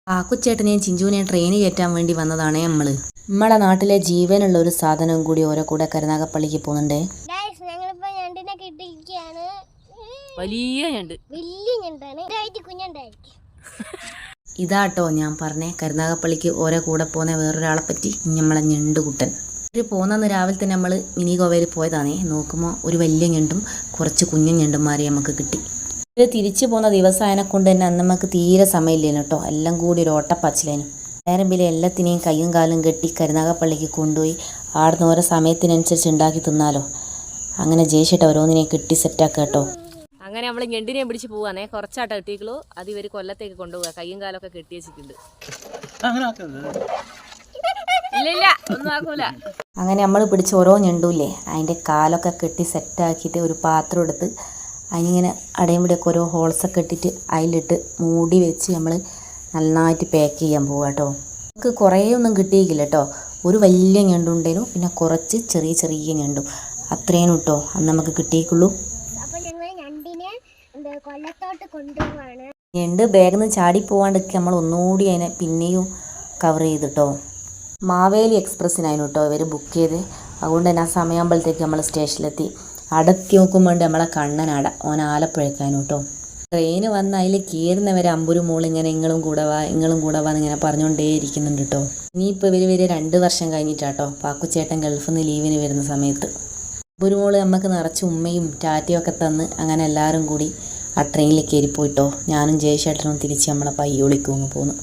ആക്കുച്ചേട്ടനെയും ചിഞ്ചുവിനെയും train കയറ്റാൻ വേണ്ടി വന്നതാണ് നമ്മളെ നാട്ടിലെ ജീവനുള്ള ഒരു സാധനവും കൂടി ഓരോ കൂടെ കരുനാഗപ്പള്ളിക്ക് പോകുന്നുണ്ടേ. ഇതാട്ടോ ഞാൻ പറഞ്ഞേ കരുനാഗപ്പള്ളിക്ക് ഓരോ കൂടെ പോകുന്ന വേറൊരാളെ പറ്റി, നമ്മളെ ഞണ്ടുകുട്ടൻ. ഒരു പോകുന്ന രാവിലെ തന്നെ നമ്മൾ മിനി ഗോവയിൽ പോയതാണേ. നോക്കുമ്പോൾ ഒരു വലിയ ഞണ്ടും കുറച്ച് കുഞ്ഞു ഞണ്ടുമാരെ നമുക്ക് കിട്ടി. ഇത് തിരിച്ചു പോകുന്ന ദിവസമായതിനെ കൊണ്ട് തന്നെ അന്ന് നമുക്ക് തീരെ സമയമില്ലേനു കേട്ടോ. എല്ലാം കൂടി ഒരു ഓട്ടപ്പച്ചിലേനു. നേരം പിന്നെ എല്ലാത്തിനെയും കയ്യും കാലും കെട്ടി കരുനാഗപ്പള്ളിക്ക് കൊണ്ടുപോയി ആടുന്ന ഓരോ സമയത്തിനനുസരിച്ച് ഉണ്ടാക്കി തിന്നാലോ. അങ്ങനെ ജയിച്ചിട്ട് ഓരോന്നിനെയും കിട്ടി സെറ്റാക്കുക കേട്ടോ. അങ്ങനെ നമ്മൾ ഞണ്ടിനെ പിടിച്ച് പോവാന്നേ. കുറച്ചാട്ടോ കിട്ടിയിട്ടുള്ളൂ. അത് ഇവർ കൊല്ലത്തേക്ക് കൊണ്ടുപോകുക. കയ്യും കാലൊക്കെ കെട്ടി വെച്ചിട്ടുണ്ട്. ഇല്ല ഒന്നും ആക്കൂല. അങ്ങനെ നമ്മൾ പിടിച്ച ഓരോ ഞണ്ടൂല്ലേ അതിൻ്റെ കാലൊക്കെ കെട്ടി സെറ്റാക്കിയിട്ട് ഒരു പാത്രം എടുത്ത് അതിനിങ്ങനെ അടയും പിടിയൊക്കെ ഓരോ ഹോൾസൊക്കെ ഇട്ടിട്ട് അതിലിട്ട് മൂടി വെച്ച് നമ്മൾ നന്നായിട്ട് പാക്ക് ചെയ്യാൻ പോകുക കേട്ടോ. നമുക്ക് കുറേ ഒന്നും കിട്ടിയില്ല കേട്ടോ. ഒരു വലിയ ഞണ്ടുണ്ടേനും പിന്നെ കുറച്ച് ചെറിയ ചെറിയ ഞണ്ടും അത്രേനും കേട്ടോ അന്ന് നമുക്ക് കിട്ടിയിട്ടുള്ളൂ. ഞണ്ട് ബാഗിൽ നിന്ന് ചാടി പോകാണ്ടൊക്കെ നമ്മൾ ഒന്നുകൂടി അതിനെ പിന്നെയും കവർ ചെയ്തിട്ടോ. മാവേലി എക്സ്പ്രസ്സിനായിരുന്നു കേട്ടോ ഇവർ ബുക്ക് ചെയ്ത്. അതുകൊണ്ട് തന്നെ ആ സമയമാകുമ്പോഴത്തേക്ക് നമ്മൾ സ്റ്റേഷനിലെത്തി. അടത്തി നോക്കുമ്പോൾ നമ്മളെ കണ്ണനട ഓൻ ആലപ്പുഴക്കാനും കേട്ടോ. ട്രെയിന് വന്ന് അതിൽ കയറുന്നവരെ അമ്പൂര് മോൾ ഇങ്ങനെ ഇങ്ങളും കൂടെ വാ എന്നിങ്ങനെ പറഞ്ഞുകൊണ്ടേ ഇരിക്കുന്നുണ്ട് കേട്ടോ. ഇനിയിപ്പോൾ ഇവർ 2 വർഷം കഴിഞ്ഞിട്ടാട്ടോ പാക്കുച്ചേട്ടൻ ഗൾഫിൽ നിന്ന് ലീവിന് വരുന്ന സമയത്ത്. അമ്പൂര് മോള് നമുക്ക് നിറച്ച് ഉമ്മയും ടാറ്റയും ഒക്കെ തന്ന് അങ്ങനെ എല്ലാവരും കൂടി ആ ട്രെയിനിൽ കയറിപ്പോയിട്ടോ. ഞാനും ജയശേട്ടനും തിരിച്ച് നമ്മളെ പയ്യോളിക്ക് പോന്നു.